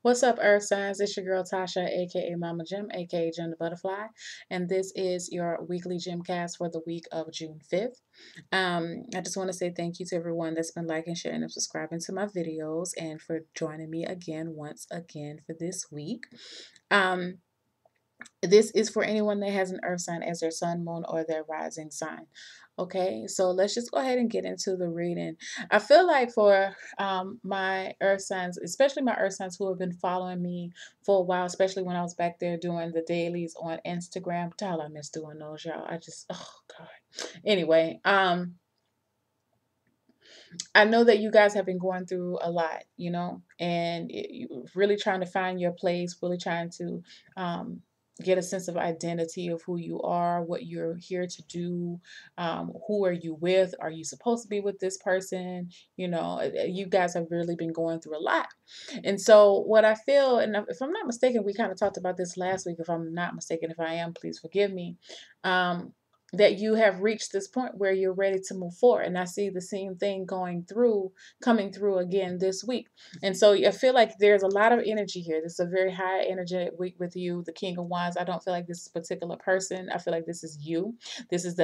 What's up, Earth Signs? It's your girl Tasha, aka Mama Gem, aka Gem the Butterfly, and this is your weekly GemCast for the week of June 5th. I just want to say thank you to everyone that's been liking, sharing, and subscribing to my videos, and for joining me again, once again, for this week. Um, this is for anyone that has an earth sign as their sun, moon, or their rising sign. Okay, so let's just go ahead and get into the reading. I feel like for my earth signs, especially my earth signs who have been following me for a while, especially when I was back there doing the dailies on Instagram. Y'all, I miss doing those, y'all. Oh God. Anyway, I know that you guys have been going through a lot, and you really trying to find your place, really trying to get a sense of identity of who you are, what you're here to do, who are you with? Are you supposed to be with this person? You guys have really been going through a lot. And so, what I feel, and if I'm not mistaken, we kind of talked about this last week. If I'm not mistaken, if I am, please forgive me. That you have reached this point where you're ready to move forward. And I see the same thing coming through again this week. And so I feel like there's a lot of energy here. This is a very high energetic week with you, the King of Wands. I don't feel like this is a particular person. I feel like this is you. This is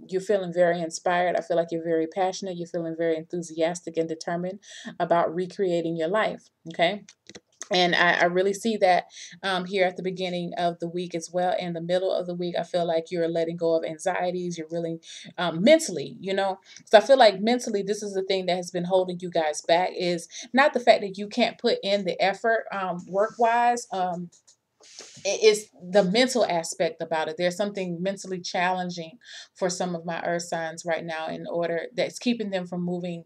you're feeling very inspired. I feel like you're very passionate. You're feeling very enthusiastic and determined about recreating your life. Okay. And I really see that here at the beginning of the week as well. In the middle of the week, I feel like you're letting go of anxieties. You're really mentally, So I feel like mentally, this is the thing that has been holding you guys back is not the fact that you can't put in the effort work-wise. It's the mental aspect about it. There's something mentally challenging for some of my earth signs right now in order that's keeping them from moving,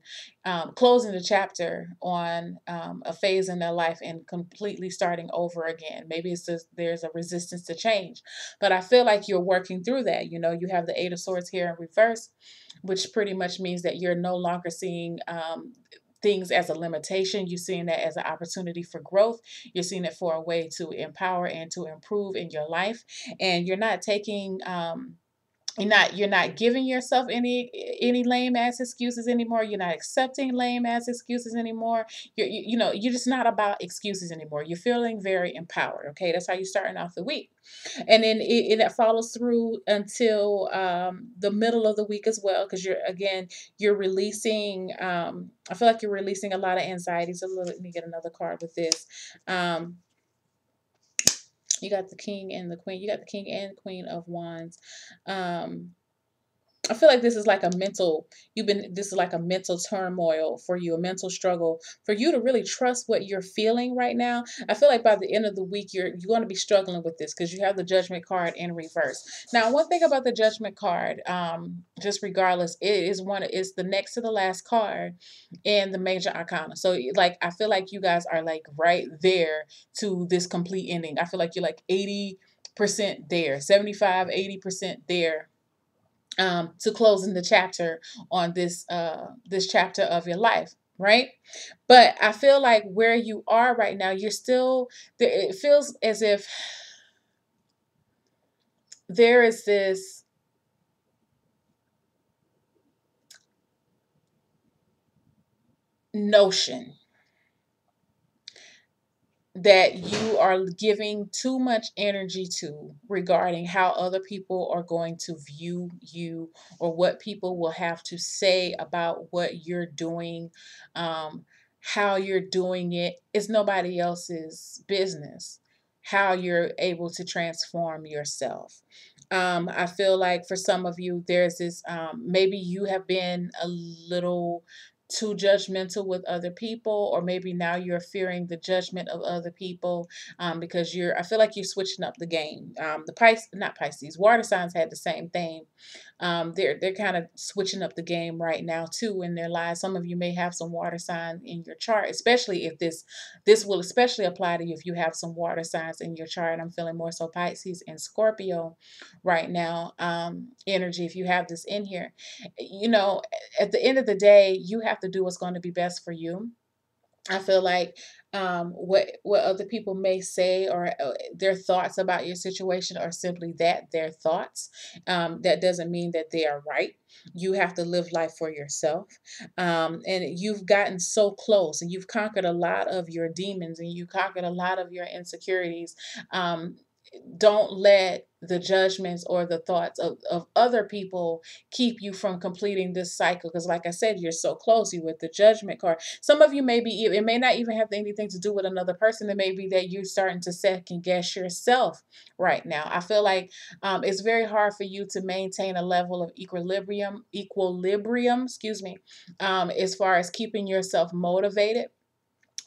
closing the chapter on a phase in their life and completely starting over again. Maybe it's just there's a resistance to change, but I feel like you're working through that. You have the Eight of Swords here in reverse, which pretty much means that you're no longer seeing things as a limitation. You're seeing that as an opportunity for growth. You're seeing it for a way to empower and to improve in your life. And you're not taking you're not giving yourself any lame ass excuses anymore. You're not accepting lame ass excuses anymore. You're just not about excuses anymore. You're feeling very empowered. Okay, that's how you're starting off the week, and then it follows through until the middle of the week as well, because you're releasing. I feel like you're releasing a lot of anxieties. Let me get another card with this. You got the King and the Queen. You got the King and Queen of Wands. Um, I feel like this is like this is like a mental turmoil for you, a mental struggle for you to really trust what you're feeling right now. I feel like by the end of the week, you're going to be struggling with this because you have the Judgment card in reverse. Now, one thing about the Judgment card, just regardless, it's the next to the last card in the major arcana. So like, I feel like you guys are like right there to this complete ending. I feel like you're like 80% there, 75, 80% there, to closing the chapter on this chapter of your life, right? But I feel like where you are right now, you're still there. It feels as if there is this notion that you are giving too much energy to regarding how other people are going to view you, or what people will have to say about what you're doing, how you're doing it. It's nobody else's business how you're able to transform yourself. I feel like for some of you, there's this, maybe you have been a little too judgmental with other people, or maybe now you're fearing the judgment of other people, because I feel like you're switching up the game. The not Pisces, water signs had the same thing. They're kind of switching up the game right now too in their lives. Some of you may have some water sign in your chart, especially if this will especially apply to you if you have some water signs in your chart. I'm feeling more so Pisces and Scorpio right now, energy. If you have this in here, you know, at the end of the day, you have to do what's going to be best for you. I feel like what other people may say, or their thoughts about your situation are simply that, their thoughts. That doesn't mean that they are right. You have to live life for yourself. And you've gotten so close, and you've conquered a lot of your demons, and you conquered a lot of your insecurities. Um, don't let the judgments or the thoughts of other people keep you from completing this cycle, because like I said, you're so close. You with the judgment card, some of you may be, it may not even have anything to do with another person. It may be that you're starting to second guess yourself right now. I feel like it's very hard for you to maintain a level of equilibrium, excuse me, as far as keeping yourself motivated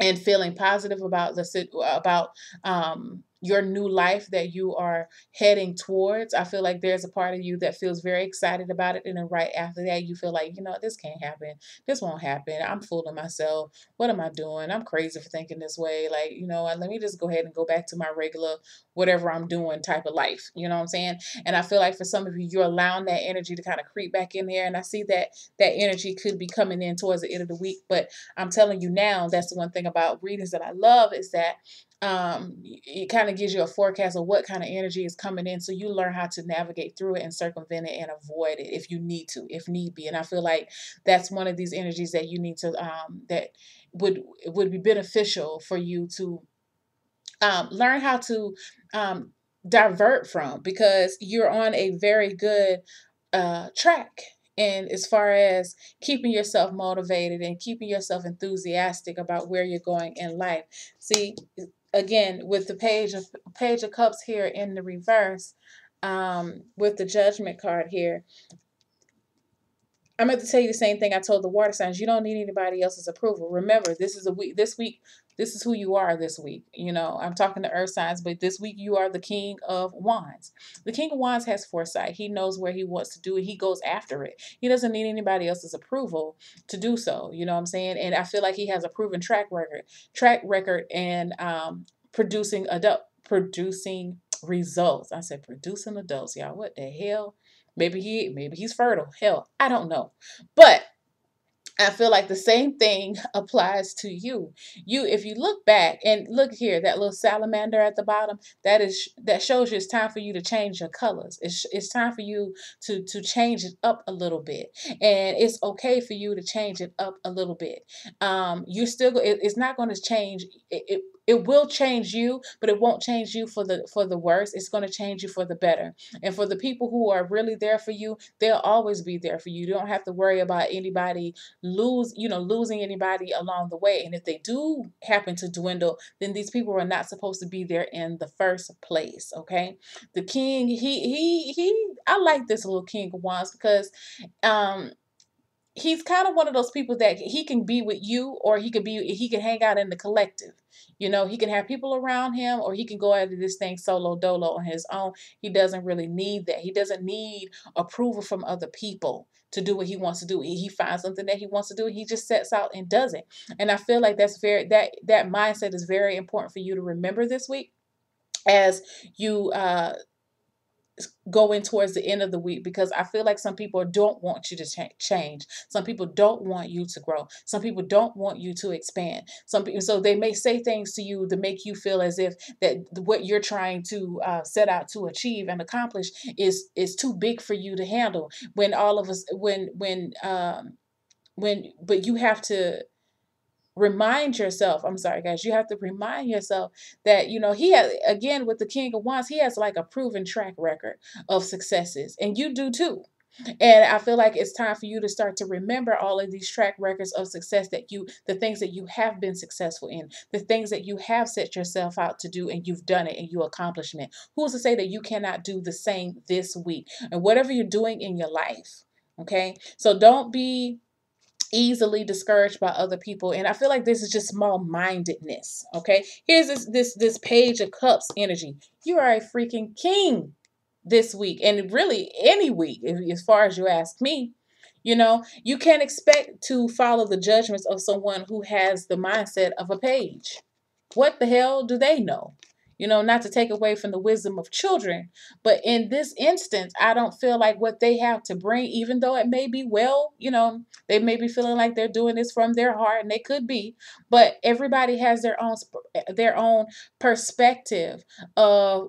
and feeling positive about about your new life that you are heading towards. I feel like there's a part of you that feels very excited about it, and then right after that, you feel like, this can't happen. This won't happen. I'm fooling myself. What am I doing? I'm crazy for thinking this way. Like, let me just go ahead and go back to my regular whatever I'm doing type of life. You know what I'm saying? And I feel like for some of you, you're allowing that energy to kind of creep back in there. And I see that that energy could be coming in towards the end of the week, but I'm telling you now, that's the one thing about readings that I love, is that it kind of gives you a forecast of what kind of energy is coming in, so you learn how to navigate through it and circumvent it and avoid it if you need to, if need be. And I feel like that's one of these energies that you need to that would be beneficial for you to learn how to um, divert from, because you're on a very good track. And as far as keeping yourself motivated and keeping yourself enthusiastic about where you're going in life. See, again, with the page of cups here in the reverse, with the judgment card here, I'm going to tell you the same thing I told the water signs. You don't need anybody else's approval. Remember, this is a week. This week, this is who you are this week. I'm talking to earth signs, but this week you are the King of Wands. The King of Wands has foresight. He knows where he wants to do it. He goes after it. He doesn't need anybody else's approval to do so. You know what I'm saying? And I feel like he has a proven track record, and producing results. I said producing adults, y'all. What the hell? Maybe he's fertile. Hell, I don't know. But I feel like the same thing applies to you. If you look back and look here, that little salamander at the bottom, that shows you it's time for you to change your colors. It's time for you to change it up a little bit, and it's okay for you to change it up a little bit. It's not going to change. It will change you, but it won't change you for the worse. It's going to change you for the better. And for the people who are really there for you, they'll always be there for you. You don't have to worry about anybody losing anybody along the way. And if they do happen to dwindle, then these people are not supposed to be there in the first place. Okay. The king, I like this little King of Wands, because um he's kind of one of those people that he can be with you, or he can hang out in the collective. He can have people around him, or he can go after this thing solo dolo on his own. He doesn't really need that. He doesn't need approval from other people to do what he wants to do. He finds something that he wants to do, he just sets out and does it. And I feel like that mindset is very important for you to remember this week, as you going towards the end of the week, because I feel like some people don't want you to change. Some people don't want you to grow. Some people don't want you to expand. Some people, so they may say things to you to make you feel as if that what you're trying to set out to achieve and accomplish is too big for you to handle. When all of us, but you have to remind yourself, I'm sorry guys, you have to remind yourself that he has, again, with the King of Wands, he has like a proven track record of successes, and you do too. And I feel like it's time for you to start to remember all of these track records of success, the things that you have been successful in, the things that you have set yourself out to do, and you've done it, and you accomplished it. Who's to say that you cannot do the same this week, and whatever you're doing in your life? Okay, so don't be easily discouraged by other people. And I feel like this is just small-mindedness. Okay, here's this Page of Cups energy. You are a freaking king this week, and really any week, as far as you ask me. You can't expect to follow the judgments of someone who has the mindset of a page. What the hell do they know? not to take away from the wisdom of children. But in this instance, I don't feel like what they have to bring, even though it may be well, they may be feeling like they're doing this from their heart, and they could be, but everybody has their own perspective of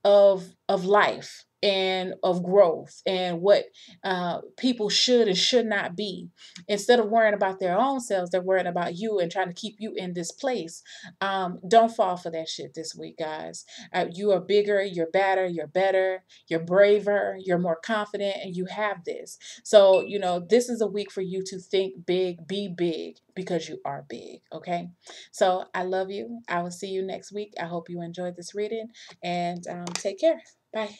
of life and of growth and what people should and should not be. Instead of worrying about their own selves, they're worrying about you and trying to keep you in this place. Don't fall for that shit this week, guys. You are bigger, you're better, you're braver, you're more confident, and you have this. So, this is a week for you to think big, be big, because you are big. Okay. So I love you. I will see you next week. I hope you enjoyed this reading, and take care. Bye.